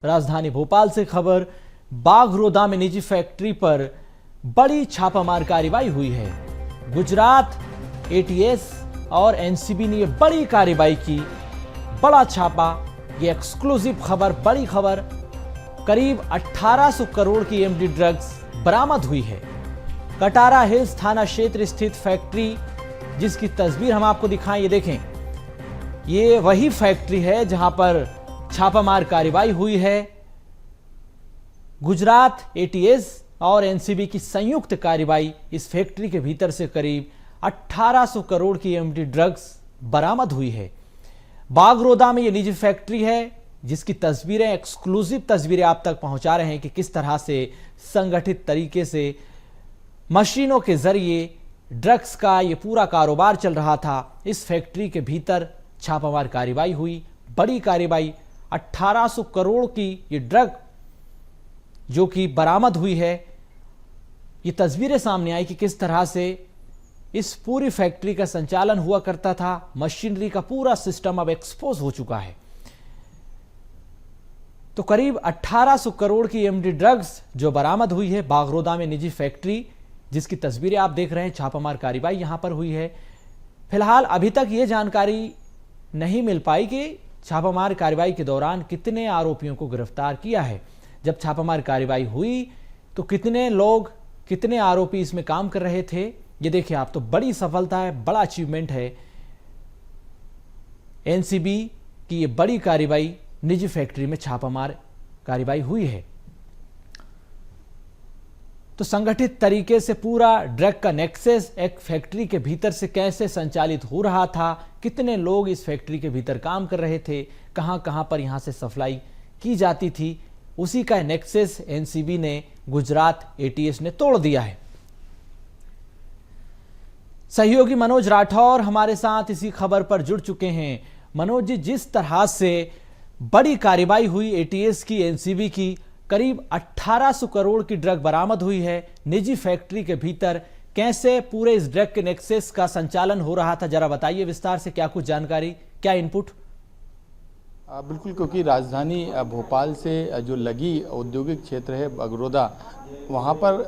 राजधानी भोपाल से खबर। बाघरोदा में निजी फैक्ट्री पर बड़ी छापामार कार्रवाई हुई है। गुजरात एटीएस और एनसीबी ने यह बड़ी कार्रवाई की। बड़ा छापा, ये एक्सक्लूसिव खबर, बड़ी खबर। करीब 1800 करोड़ की एमडी ड्रग्स बरामद हुई है। कटारा हिल्स थाना क्षेत्र स्थित फैक्ट्री, जिसकी तस्वीर हम आपको दिखाएं, ये देखें। ये वही फैक्ट्री है जहां पर छापामार कार्रवाई हुई है। गुजरात एटीएस और एनसीबी की संयुक्त कार्रवाई इस फैक्ट्री के भीतर से करीब 1800 करोड़ की एमडी ड्रग्स बरामद हुई है। बाघरोदा में यह निजी फैक्ट्री है, जिसकी तस्वीरें, एक्सक्लूसिव तस्वीरें आप तक पहुंचा रहे हैं कि किस तरह से संगठित तरीके से मशीनों के जरिए ड्रग्स का यह पूरा कारोबार चल रहा था। इस फैक्ट्री के भीतर छापामार कार्रवाई हुई, बड़ी कार्रवाई। 1800 करोड़ की ये ड्रग जो कि बरामद हुई है। ये तस्वीरें सामने आई कि किस तरह से इस पूरी फैक्ट्री का संचालन हुआ करता था। मशीनरी का पूरा सिस्टम अब एक्सपोज हो चुका है। तो करीब 1800 करोड़ की एमडी ड्रग्स जो बरामद हुई है बाघरोदा में निजी फैक्ट्री, जिसकी तस्वीरें आप देख रहे हैं। छापामार कार्रवाई यहां पर हुई है। फिलहाल अभी तक यह जानकारी नहीं मिल पाई कि छापामार कार्रवाई के दौरान कितने आरोपियों को गिरफ्तार किया है। जब छापामार कार्रवाई हुई तो कितने लोग, कितने आरोपी इसमें काम कर रहे थे, ये देखिए आप। तो बड़ी सफलता है, बड़ा अचीवमेंट है एनसीबी की। ये बड़ी कार्रवाई, निजी फैक्ट्री में छापामार कार्रवाई हुई है। तो संगठित तरीके से पूरा ड्रग का नेक्सस एक फैक्ट्री के भीतर से कैसे संचालित हो रहा था, कितने लोग इस फैक्ट्री के भीतर काम कर रहे थे, कहां कहां पर यहां से सप्लाई की जाती थी, उसी का नेक्सस एनसीबी ने, गुजरात एटीएस ने तोड़ दिया है। सहयोगी मनोज राठौर हमारे साथ इसी खबर पर जुड़ चुके हैं। मनोज जी, जिस तरह से बड़ी कार्रवाई हुई एटीएस की, एनसीबी की, करीब 1800 करोड़ की ड्रग बरामद हुई है निजी फैक्ट्री के भीतर, कैसे पूरे इस ड्रग के नेक्सस का संचालन हो रहा था, जरा बताइए विस्तार से। क्या कुछ जानकारी, क्या इनपुट? बिल्कुल, क्योंकि राजधानी भोपाल से जो लगी औद्योगिक क्षेत्र है बाघरोदा, वहाँ पर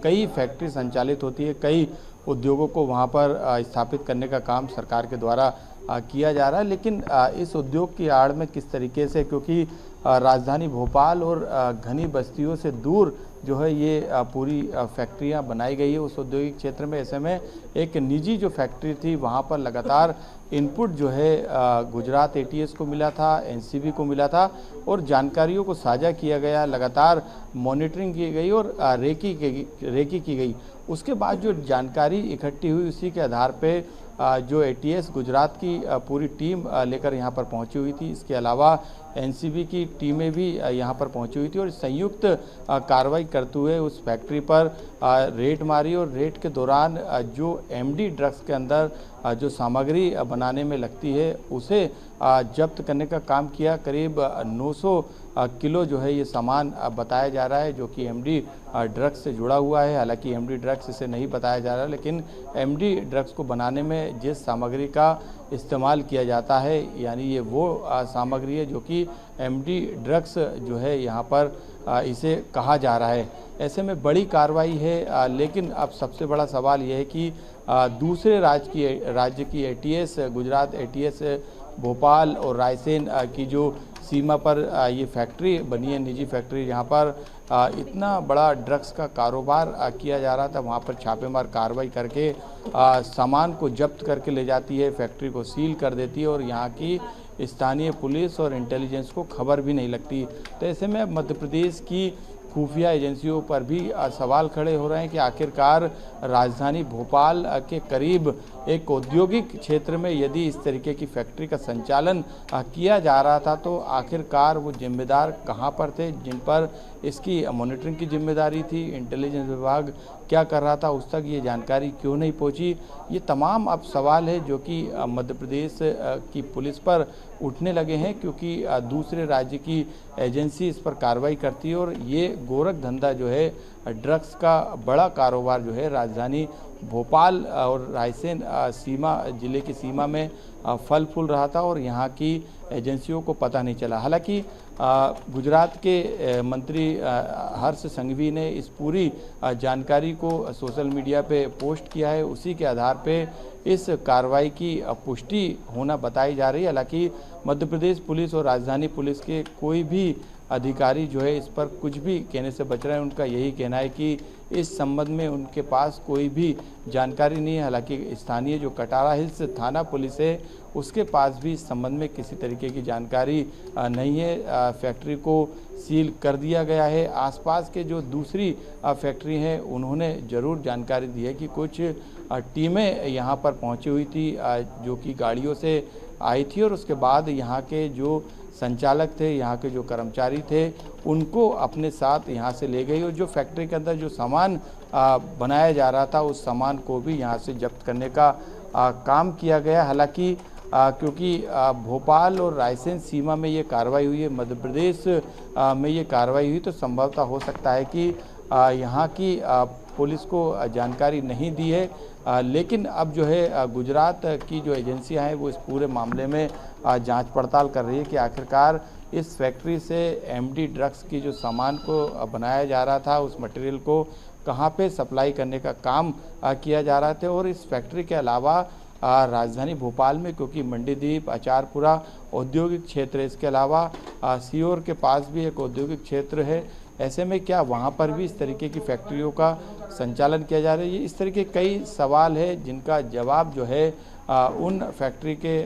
कई फैक्ट्री संचालित होती है। कई उद्योगों को वहाँ पर स्थापित करने का काम सरकार के द्वारा किया जा रहा है। लेकिन इस उद्योग की आड़ में किस तरीके से, क्योंकि राजधानी भोपाल और घनी बस्तियों से दूर जो है ये पूरी फैक्ट्रियां बनाई गई है उस औद्योगिक क्षेत्र में। ऐसे में एक निजी जो फैक्ट्री थी वहां पर लगातार इनपुट जो है गुजरात एटीएस को मिला था, एनसीबी को मिला था, और जानकारियों को साझा किया गया, लगातार मॉनिटरिंग की गई और रेकी की गई। उसके बाद जो जानकारी इकट्ठी हुई, उसी के आधार पे जो एटीएस गुजरात की पूरी टीम लेकर यहाँ पर पहुँची हुई थी। इसके अलावा एनसीबी की टीमें भी यहाँ पर पहुँची हुई थी और संयुक्त कार्रवाई करते हुए उस फैक्ट्री पर रेड मारी। और रेड के दौरान जो एमडी ड्रग्स के अंदर जो सामग्री बनाने में लगती है, उसे जब्त करने का काम किया। करीब 900 किलो जो है ये सामान बताया जा रहा है, जो कि एमडी ड्रग्स से जुड़ा हुआ है। हालांकि एमडी ड्रग्स इसे नहीं बताया जा रहा, लेकिन एमडी ड्रग्स को बनाने में जिस सामग्री का इस्तेमाल किया जाता है, यानी ये वो सामग्री है जो कि एमडी ड्रग्स जो है यहाँ पर इसे कहा जा रहा है। ऐसे में बड़ी कार्रवाई है। लेकिन अब सबसे बड़ा सवाल यह है कि दूसरे राज्य की एटीएस, गुजरात एटीएस भोपाल और रायसेन की जो सीमा पर ये फैक्ट्री बनी है, निजी फैक्ट्री, जहाँ पर इतना बड़ा ड्रग्स का कारोबार किया जा रहा था, वहाँ पर छापेमार कार्रवाई करके सामान को जब्त करके ले जाती है, फैक्ट्री को सील कर देती है और यहाँ की स्थानीय पुलिस और इंटेलिजेंस को खबर भी नहीं लगती। तो ऐसे में मध्य प्रदेश की खुफिया एजेंसियों पर भी सवाल खड़े हो रहे हैं कि आखिरकार राजधानी भोपाल के करीब एक औद्योगिक क्षेत्र में यदि इस तरीके की फैक्ट्री का संचालन किया जा रहा था, तो आखिरकार वो जिम्मेदार कहां पर थे, जिन पर इसकी मॉनिटरिंग की जिम्मेदारी थी। इंटेलिजेंस विभाग क्या कर रहा था, उस तक ये जानकारी क्यों नहीं पहुंची? ये तमाम अब सवाल है जो कि मध्य प्रदेश की पुलिस पर उठने लगे हैं, क्योंकि दूसरे राज्य की एजेंसी इस पर कार्रवाई करती है और ये गोरख धंधा जो है ड्रग्स का बड़ा कारोबार जो है राजधानी भोपाल और रायसेन सीमा जिले की सीमा में फल फूल रहा था और यहाँ की एजेंसियों को पता नहीं चला। हालांकि गुजरात के मंत्री हर्ष संघवी ने इस पूरी जानकारी को सोशल मीडिया पे पोस्ट किया है। उसी के आधार पे इस कार्रवाई की पुष्टि होना बताई जा रही है। हालांकि मध्य प्रदेश पुलिस और राजधानी पुलिस के कोई भी अधिकारी जो है इस पर कुछ भी कहने से बच रहे हैं। उनका यही कहना है कि इस संबंध में उनके पास कोई भी जानकारी नहीं है। हालांकि स्थानीय जो कटारा हिल्स थाना पुलिस है उसके पास भी इस संबंध में किसी तरीके की जानकारी नहीं है। फैक्ट्री को सील कर दिया गया है। आसपास के जो दूसरी फैक्ट्री हैं उन्होंने ज़रूर जानकारी दी है कि कुछ टीमें यहाँ पर पहुँची हुई थी जो कि गाड़ियों से आई थी और उसके बाद यहाँ के जो संचालक थे, यहाँ के जो कर्मचारी थे, उनको अपने साथ यहाँ से ले गई और जो फैक्ट्री के अंदर जो सामान बनाया जा रहा था उस सामान को भी यहाँ से जब्त करने का काम किया गया। हालांकि क्योंकि भोपाल और रायसेन सीमा में ये कार्रवाई हुई है, मध्य प्रदेश में ये कार्रवाई हुई, तो संभवतः हो सकता है कि यहाँ की पुलिस को जानकारी नहीं दी है। लेकिन अब जो है गुजरात की जो एजेंसियां हैं वो इस पूरे मामले में जांच पड़ताल कर रही है कि आखिरकार इस फैक्ट्री से एमडी ड्रग्स की जो सामान को बनाया जा रहा था उस मटेरियल को कहां पे सप्लाई करने का काम किया जा रहा था। और इस फैक्ट्री के अलावा राजधानी भोपाल में, क्योंकि मंडीदीप, आचारपुरा औद्योगिक क्षेत्र है, इसके अलावा सीहोर के पास भी एक औद्योगिक क्षेत्र है, ऐसे में क्या वहाँ पर भी इस तरीके की फैक्ट्रियों का संचालन किया जा रहा है? इस तरह के कई सवाल है जिनका जवाब जो है उन फैक्ट्री के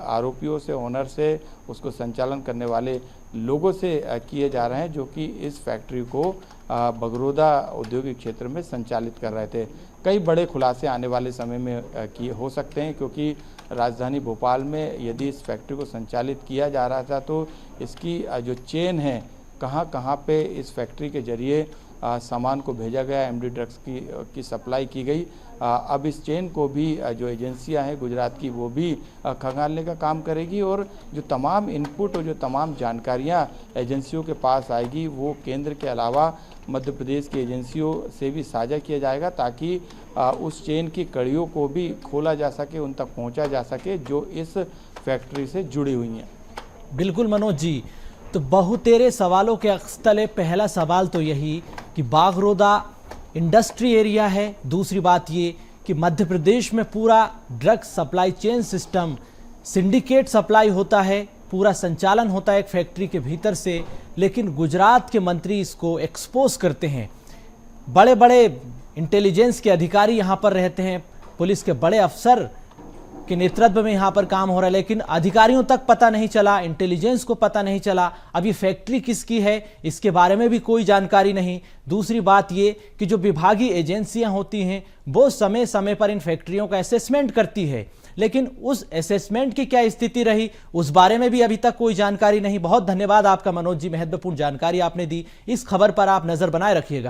आरोपियों से, ओनर से, उसको संचालन करने वाले लोगों से किए जा रहे हैं जो कि इस फैक्ट्री को बगरोदा औद्योगिक क्षेत्र में संचालित कर रहे थे। कई बड़े खुलासे आने वाले समय में किए हो सकते हैं, क्योंकि राजधानी भोपाल में यदि इस फैक्ट्री को संचालित किया जा रहा था तो इसकी जो चेन है, कहाँ कहाँ पे इस फैक्ट्री के जरिए सामान को भेजा गया, एमडी ड्रग्स की सप्लाई की गई। अब इस चेन को भी जो एजेंसियां हैं गुजरात की वो भी खंगालने का काम करेगी और जो तमाम इनपुट और जो तमाम जानकारियां एजेंसियों के पास आएगी वो केंद्र के अलावा मध्य प्रदेश की एजेंसियों से भी साझा किया जाएगा, ताकि उस चेन की कड़ियों को भी खोला जा सके, उन तक पहुँचा जा सके जो इस फैक्ट्री से जुड़ी हुई हैं। बिल्कुल मनोज जी, तो बहुतेरे सवालों के अक्स तले पहला सवाल तो यही कि बागरोदा इंडस्ट्री एरिया है। दूसरी बात ये कि मध्य प्रदेश में पूरा drugs supply chain system, syndicate supply होता है, पूरा संचालन होता है एक फैक्ट्री के भीतर से, लेकिन गुजरात के मंत्री इसको एक्सपोज करते हैं। बड़े बड़े इंटेलिजेंस के अधिकारी यहाँ पर रहते हैं, पुलिस के बड़े अफसर के नेतृत्व में यहाँ पर काम हो रहा है, लेकिन अधिकारियों तक पता नहीं चला, इंटेलिजेंस को पता नहीं चला। अब ये फैक्ट्री किसकी है इसके बारे में भी कोई जानकारी नहीं। दूसरी बात ये कि जो विभागीय एजेंसियां होती हैं वो समय समय पर इन फैक्ट्रियों का असेसमेंट करती है, लेकिन उस असेसमेंट की क्या स्थिति रही उस बारे में भी अभी तक कोई जानकारी नहीं। बहुत धन्यवाद आपका मनोज जी, महत्वपूर्ण जानकारी आपने दी। इस खबर पर आप नजर बनाए रखिएगा।